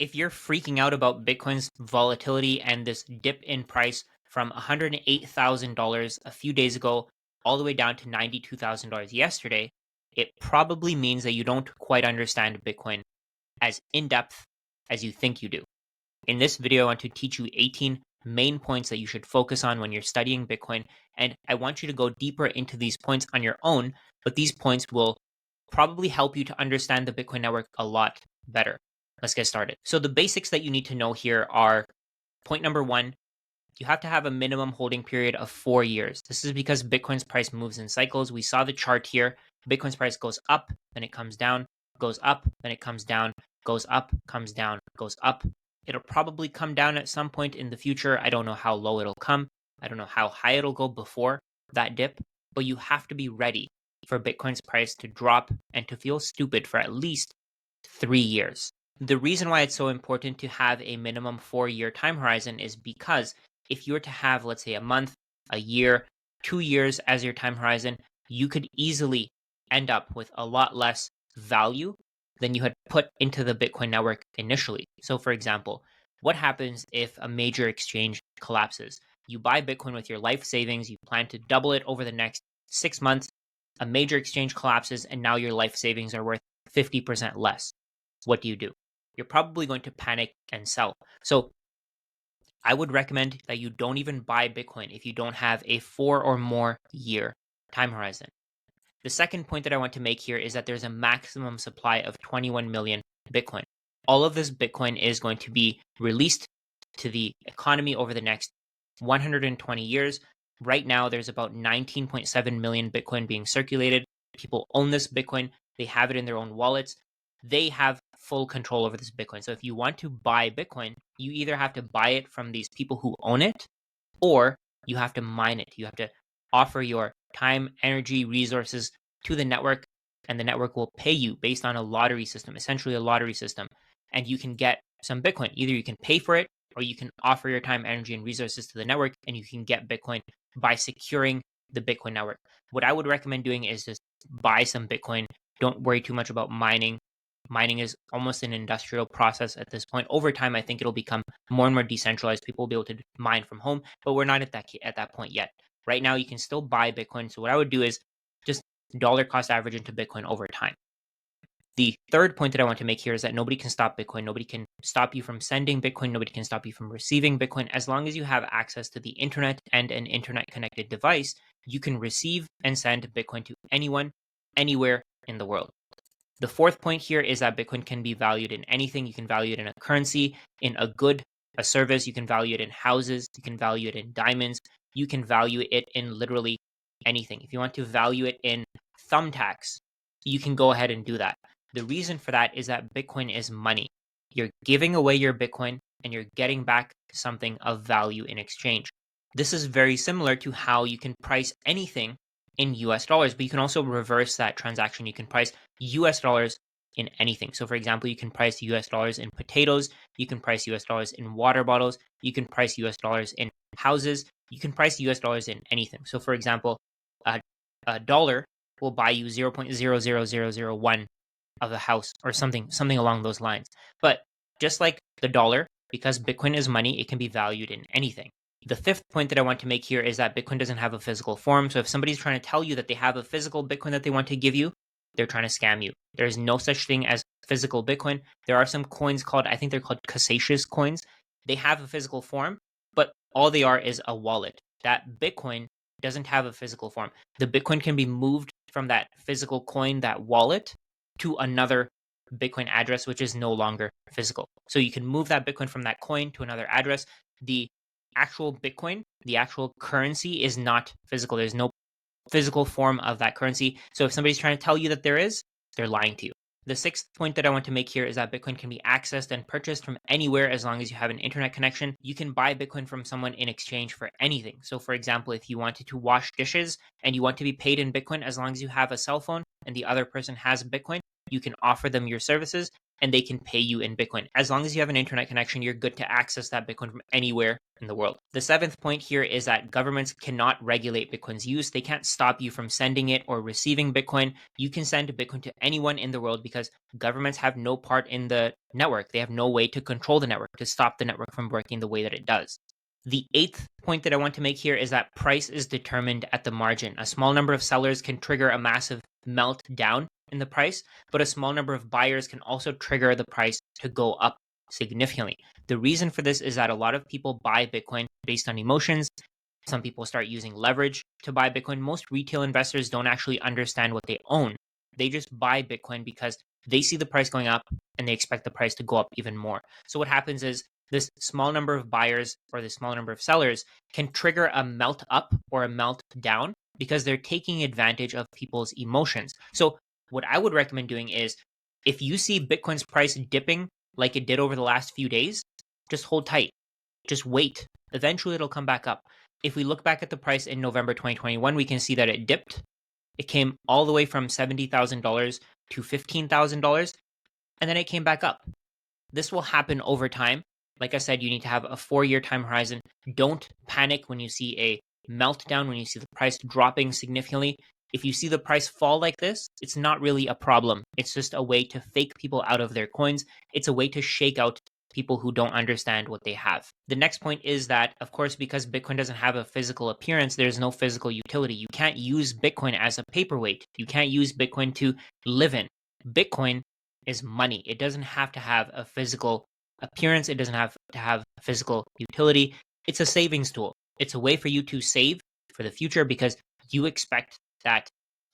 If you're freaking out about Bitcoin's volatility and this dip in price from $108,000 a few days ago all the way down to $92,000 yesterday, it probably means that you don't quite understand Bitcoin as in depth as you think you do. In this video, I want to teach you 18 main points that you should focus on when you're studying Bitcoin. And I want you to go deeper into these points on your own, but these points will probably help you to understand the Bitcoin network a lot better. Let's get started. So the basics that you need to know here are point number one, you have to have a minimum holding period of 4 years. This is because Bitcoin's price moves in cycles. We saw the chart here. Bitcoin's price goes up, then it comes down, goes up, then it comes down, goes up, comes down, goes up. It'll probably come down at some point in the future. I don't know how low it'll come. I don't know how high it'll go before that dip, but you have to be ready for Bitcoin's price to drop and to feel stupid for at least 3 years. The reason why it's so important to have a minimum 4-year time horizon is because if you were to have, let's say, a month, a year, 2 years as your time horizon, you could easily end up with a lot less value than you had put into the Bitcoin network initially. So, for example, what happens if a major exchange collapses? You buy Bitcoin with your life savings, you plan to double it over the next 6 months, a major exchange collapses, and now your life savings are worth 50% less. What do? You're probably going to panic and sell. So I would recommend that you don't even buy Bitcoin if you don't have a 4 or more year time horizon. The second point that I want to make here is that there's a maximum supply of 21 million Bitcoin. All of this Bitcoin is going to be released to the economy over the next 120 years. Right now, there's about 19.7 million Bitcoin being circulated. People own this Bitcoin. They have it in their own wallets. They have full control over this Bitcoin. So if you want to buy Bitcoin, you either have to buy it from these people who own it, or you have to mine it. You have to offer your time, energy, resources to the network, and the network will pay you based on a lottery system, essentially a lottery system. And you can get some Bitcoin. Either you can pay for it, or you can offer your time, energy, and resources to the network, and you can get Bitcoin by securing the Bitcoin network. What I would recommend doing is just buy some Bitcoin. Don't worry too much about mining. Mining is almost an industrial process at this point. Over time, I think it'll become more and more decentralized. People will be able to mine from home, but we're not at that point yet. Right now, you can still buy Bitcoin. So what I would do is just dollar cost average into Bitcoin over time. The third point that I want to make here is that nobody can stop Bitcoin. Nobody can stop you from sending Bitcoin. Nobody can stop you from receiving Bitcoin. As long as you have access to the internet and an internet connected device, you can receive and send Bitcoin to anyone, anywhere in the world. The fourth point here is that Bitcoin can be valued in anything. You can value it in a currency, in a good, a service. You can value it in houses. You can value it in diamonds. You can value it in literally anything. If you want to value it in thumbtacks, you can go ahead and do that. The reason for that is that Bitcoin is money. You're giving away your Bitcoin and you're getting back something of value in exchange. This is very similar to how you can price anything in US dollars, but you can also reverse that transaction. You can price US dollars in anything. So for example, you can price US dollars in potatoes, you can price US dollars in water bottles, you can price US dollars in houses, you can price US dollars in anything. So for example, a dollar will buy you 0.00001 of a house or something along those lines. But just like the dollar, because Bitcoin is money, it can be valued in anything. The fifth point that I want to make here is that Bitcoin doesn't have a physical form. So if somebody's trying to tell you that they have a physical Bitcoin that they want to give you, they're trying to scam you. There is no such thing as physical Bitcoin. There are some coins called, I think they're called Cassatius coins. They have a physical form, but all they are is a wallet. That Bitcoin doesn't have a physical form. The Bitcoin can be moved from that physical coin, that wallet, to another Bitcoin address, which is no longer physical. So you can move that Bitcoin from that coin to another address. The actual Bitcoin, the actual currency, is not physical. There's no physical form of that currency. So if somebody's trying to tell you that there is, they're lying to you. The sixth point that I want to make here is that Bitcoin can be accessed and purchased from anywhere as long as you have an internet connection. You can buy Bitcoin from someone in exchange for anything. So for example, if you wanted to wash dishes and you want to be paid in Bitcoin, as long as you have a cell phone and the other person has Bitcoin, you can offer them your services and they can pay you in Bitcoin. As long as you have an internet connection, you're good to access that Bitcoin from anywhere in the world. The seventh point here is that governments cannot regulate Bitcoin's use. They can't stop you from sending it or receiving Bitcoin. You can send Bitcoin to anyone in the world because governments have no part in the network. They have no way to control the network, to stop the network from working the way that it does. The eighth point that I want to make here is that price is determined at the margin. A small number of sellers can trigger a massive meltdown in the price, but a small number of buyers can also trigger the price to go up significantly. The reason for this is that a lot of people buy Bitcoin based on emotions. Some people start using leverage to buy Bitcoin. Most retail investors don't actually understand what they own. They just buy Bitcoin because they see the price going up and they expect the price to go up even more. So what happens is this small number of buyers or the small number of sellers can trigger a melt up or a melt down because they're taking advantage of people's emotions. So what I would recommend doing is if you see Bitcoin's price dipping like it did over the last few days, just hold tight. Just wait. Eventually it'll come back up. If we look back at the price in November 2021, we can see that it dipped. It came all the way from $70,000 to $15,000, and then it came back up. This will happen over time. Like I said, you need to have a 4-year time horizon. Don't panic when you see a meltdown, when you see the price dropping significantly. If you see the price fall like this, it's not really a problem. It's just a way to fake people out of their coins. It's a way to shake out people who don't understand what they have. The next point is that, of course, because Bitcoin doesn't have a physical appearance, there's no physical utility. You can't use Bitcoin as a paperweight. You can't use Bitcoin to live in. Bitcoin is money. It doesn't have to have a physical appearance. It doesn't have to have physical utility. It's a savings tool. It's a way for you to save for the future because you expect that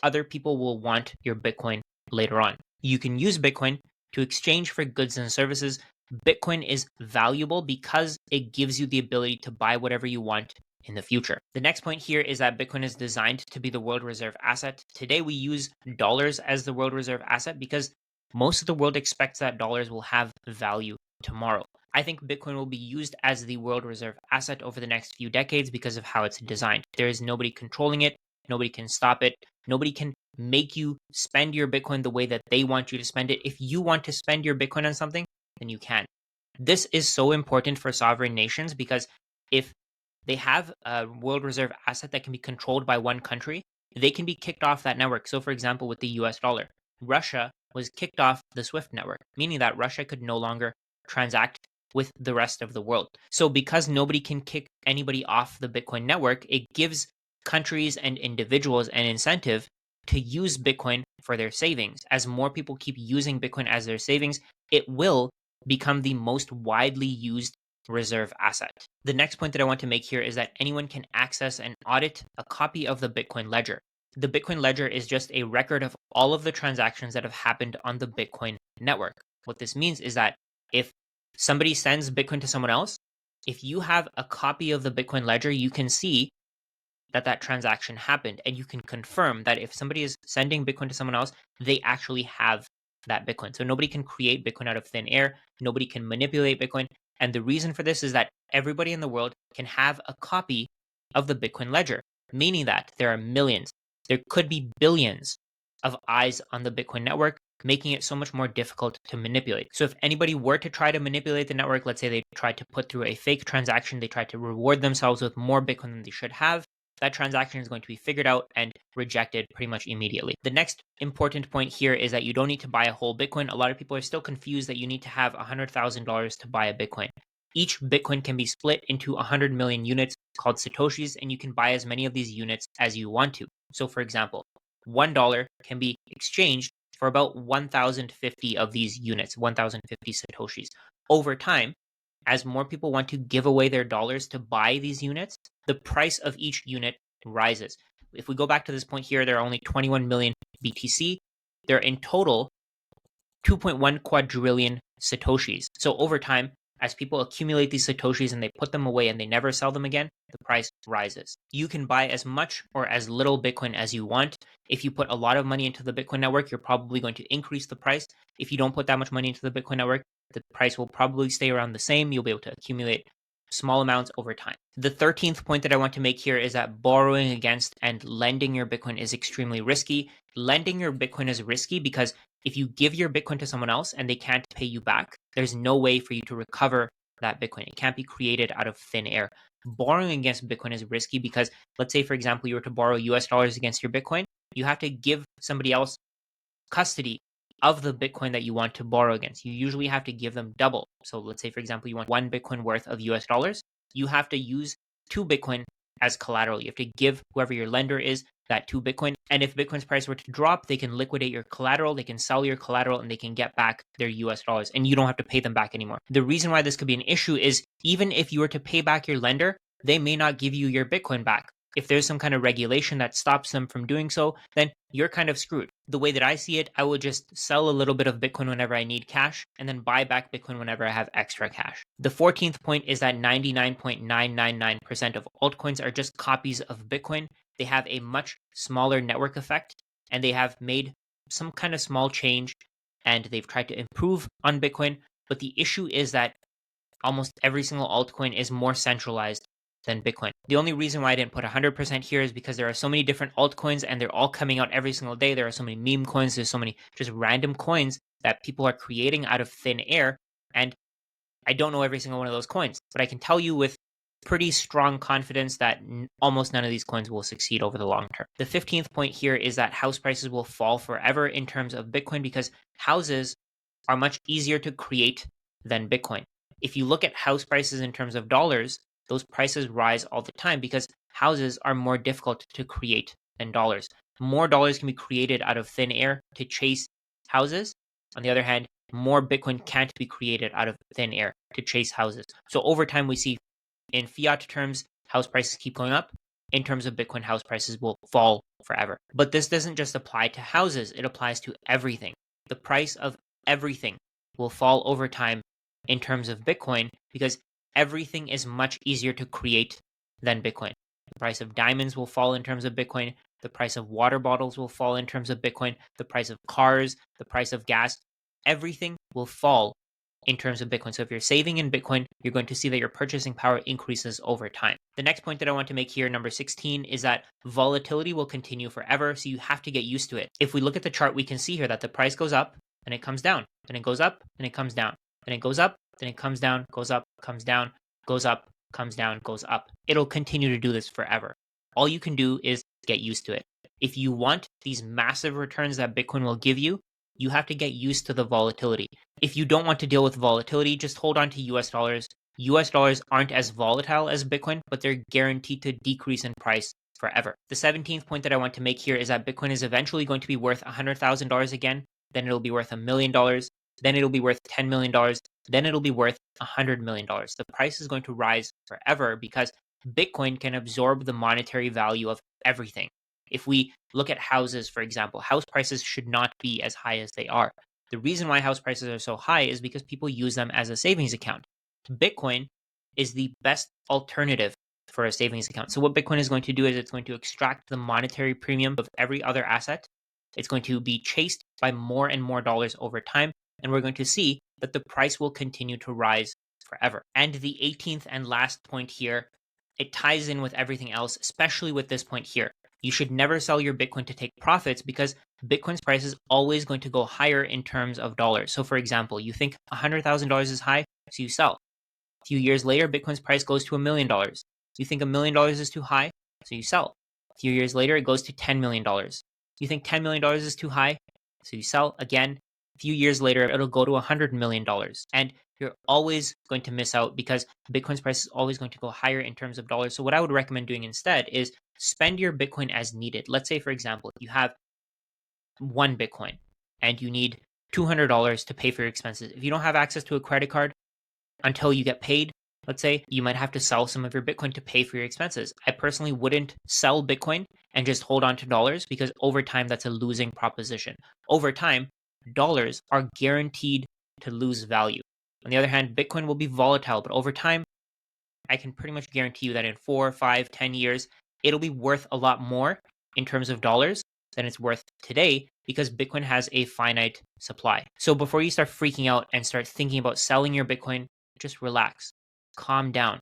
other people will want your Bitcoin later on. You can use Bitcoin to exchange for goods and services. Bitcoin is valuable because it gives you the ability to buy whatever you want in the future. The next point here is that Bitcoin is designed to be the world reserve asset. Today we use dollars as the world reserve asset because most of the world expects that dollars will have value tomorrow. I think Bitcoin will be used as the world reserve asset over the next few decades because of how it's designed. There is nobody controlling it. Nobody can stop it. Nobody can make you spend your Bitcoin the way that they want you to spend it. If you want to spend your Bitcoin on something, then you can. This is so important for sovereign nations because if they have a world reserve asset that can be controlled by one country, they can be kicked off that network. So for example, with the US dollar, Russia was kicked off the SWIFT network, meaning that Russia could no longer transact with the rest of the world. So because nobody can kick anybody off the Bitcoin network, it gives countries and individuals an incentive to use Bitcoin for their savings. As more people keep using Bitcoin as their savings, it will become the most widely used reserve asset. The next point that I want to make here is that anyone can access and audit a copy of the Bitcoin ledger. The Bitcoin ledger is just a record of all of the transactions that have happened on the Bitcoin network. What this means is that if somebody sends Bitcoin to someone else, if you have a copy of the Bitcoin ledger, you can see that transaction happened, and you can confirm that if somebody is sending Bitcoin to someone else, they actually have that Bitcoin. So nobody can create Bitcoin out of thin air. Nobody can manipulate Bitcoin. And the reason for this is that everybody in the world can have a copy of the Bitcoin ledger, meaning that there are millions, there could be billions of eyes on the Bitcoin network, making it so much more difficult to manipulate. So if anybody were to try to manipulate the network, let's say they tried to put through a fake transaction, they tried to reward themselves with more Bitcoin than they should have, that transaction is going to be figured out and rejected pretty much immediately. The next important point here is that you don't need to buy a whole Bitcoin. A lot of people are still confused that you need to have $100,000 to buy a Bitcoin. Each Bitcoin can be split into 100 million units called Satoshis, and you can buy as many of these units as you want to. So for example, $1 can be exchanged for about 1,050 of these units, 1,050 Satoshis. Over time, as more people want to give away their dollars to buy these units, the price of each unit rises. If we go back to this point here, there are only 21 million BTC. There are in total 2.1 quadrillion Satoshis. So over time, as people accumulate these Satoshis and they put them away and they never sell them again, the price rises. You can buy as much or as little Bitcoin as you want. If you put a lot of money into the Bitcoin network, you're probably going to increase the price. If you don't put that much money into the Bitcoin network, the price will probably stay around the same. You'll be able to accumulate small amounts over time. The 13th point that I want to make here is that borrowing against and lending your Bitcoin is extremely risky. Lending your Bitcoin is risky because if you give your Bitcoin to someone else and they can't pay you back, there's no way for you to recover that Bitcoin. It can't be created out of thin air. Borrowing against Bitcoin is risky because, let's say, for example, you were to borrow US dollars against your Bitcoin, you have to give somebody else custody of the Bitcoin that you want to borrow against. You usually have to give them double. So let's say, for example, you want one Bitcoin worth of US dollars. You have to use two Bitcoin as collateral. You have to give whoever your lender is that two Bitcoin. And if Bitcoin's price were to drop, they can liquidate your collateral, they can sell your collateral, and they can get back their US dollars. And you don't have to pay them back anymore. The reason why this could be an issue is even if you were to pay back your lender, they may not give you your Bitcoin back. If there's some kind of regulation that stops them from doing so, then you're kind of screwed. The way that I see it, I would just sell a little bit of Bitcoin whenever I need cash and then buy back Bitcoin whenever I have extra cash. The 14th point is that 99.999% of altcoins are just copies of Bitcoin. They have a much smaller network effect and they have made some kind of small change and they've tried to improve on Bitcoin. But the issue is that almost every single altcoin is more centralized than Bitcoin. The only reason why I didn't put 100% here is because there are so many different altcoins and they're all coming out every single day. There are so many meme coins, there's so many just random coins that people are creating out of thin air. And I don't know every single one of those coins, but I can tell you with pretty strong confidence that almost none of these coins will succeed over the long term. The 15th point here is that house prices will fall forever in terms of Bitcoin because houses are much easier to create than Bitcoin. If you look at house prices in terms of dollars, those prices rise all the time because houses are more difficult to create than dollars. More dollars can be created out of thin air to chase houses. On the other hand, more Bitcoin can't be created out of thin air to chase houses. So over time, we see in fiat terms, house prices keep going up. In terms of Bitcoin, house prices will fall forever. But this doesn't just apply to houses, it applies to everything. The price of everything will fall over time in terms of Bitcoin because everything is much easier to create than Bitcoin. The price of diamonds will fall in terms of Bitcoin. The price of water bottles will fall in terms of Bitcoin. The price of cars, the price of gas, everything will fall in terms of Bitcoin. So if you're saving in Bitcoin, you're going to see that your purchasing power increases over time. The next point that I want to make here, number 16, is that volatility will continue forever. So you have to get used to it. If we look at the chart, we can see here that the price goes up and it comes down, and it goes up and it comes down, and it goes up, then it comes down, goes up, comes down, goes up, comes down, goes up. It'll continue to do this forever. All you can do is get used to it. If you want these massive returns that Bitcoin will give you, you have to get used to the volatility. If you don't want to deal with volatility, just hold on to US dollars. US dollars aren't as volatile as Bitcoin, but they're guaranteed to decrease in price forever. The 17th point that I want to make here is that Bitcoin is eventually going to be worth $100,000 again, then it'll be worth $1 million, then it'll be worth $10 million, then it'll be worth $100 million. The price is going to rise forever because Bitcoin can absorb the monetary value of everything. If we look at houses, for example, house prices should not be as high as they are. The reason why house prices are so high is because people use them as a savings account. Bitcoin is the best alternative for a savings account. So what Bitcoin is going to do is it's going to extract the monetary premium of every other asset. It's going to be chased by more and more dollars over time. And we're going to see that the price will continue to rise forever. And the 18th and last point here, it ties in with everything else, especially with this point here. You should never sell your Bitcoin to take profits because Bitcoin's price is always going to go higher in terms of dollars. So for example, you think $100,000 is high, so you sell. A few years later, Bitcoin's price goes to $1 million. You think $1 million is too high, so you sell. A few years later, it goes to $10 million. You think $10 million is too high, so you sell again. A few years later, it'll go to $100 million. And you're always going to miss out because Bitcoin's price is always going to go higher in terms of dollars. So what I would recommend doing instead is spend your Bitcoin as needed. Let's say, for example, you have one Bitcoin and you need $200 to pay for your expenses. If you don't have access to a credit card until you get paid, let's say, you might have to sell some of your Bitcoin to pay for your expenses. I personally wouldn't sell Bitcoin and just hold on to dollars because over time, that's a losing proposition. Over time, dollars are guaranteed to lose value. On the other hand, Bitcoin will be volatile, but over time, I can pretty much guarantee you that in 4, 5, 10 years, it'll be worth a lot more in terms of dollars than it's worth today because Bitcoin has a finite supply. So before you start freaking out and start thinking about selling your Bitcoin, just relax, calm down.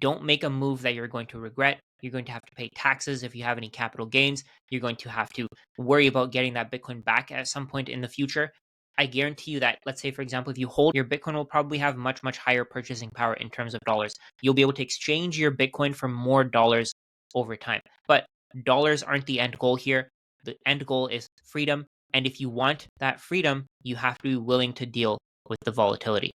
don't make a move that you're going to regret. You're going to have to pay taxes if you have any capital gains. You're going to have to worry about getting that Bitcoin back at some point in the future. I guarantee you that, let's say, for example, if you hold your Bitcoin, will probably have much, much higher purchasing power in terms of dollars. You'll be able to exchange your Bitcoin for more dollars over time. But dollars aren't the end goal here. The end goal is freedom. And if you want that freedom, you have to be willing to deal with the volatility.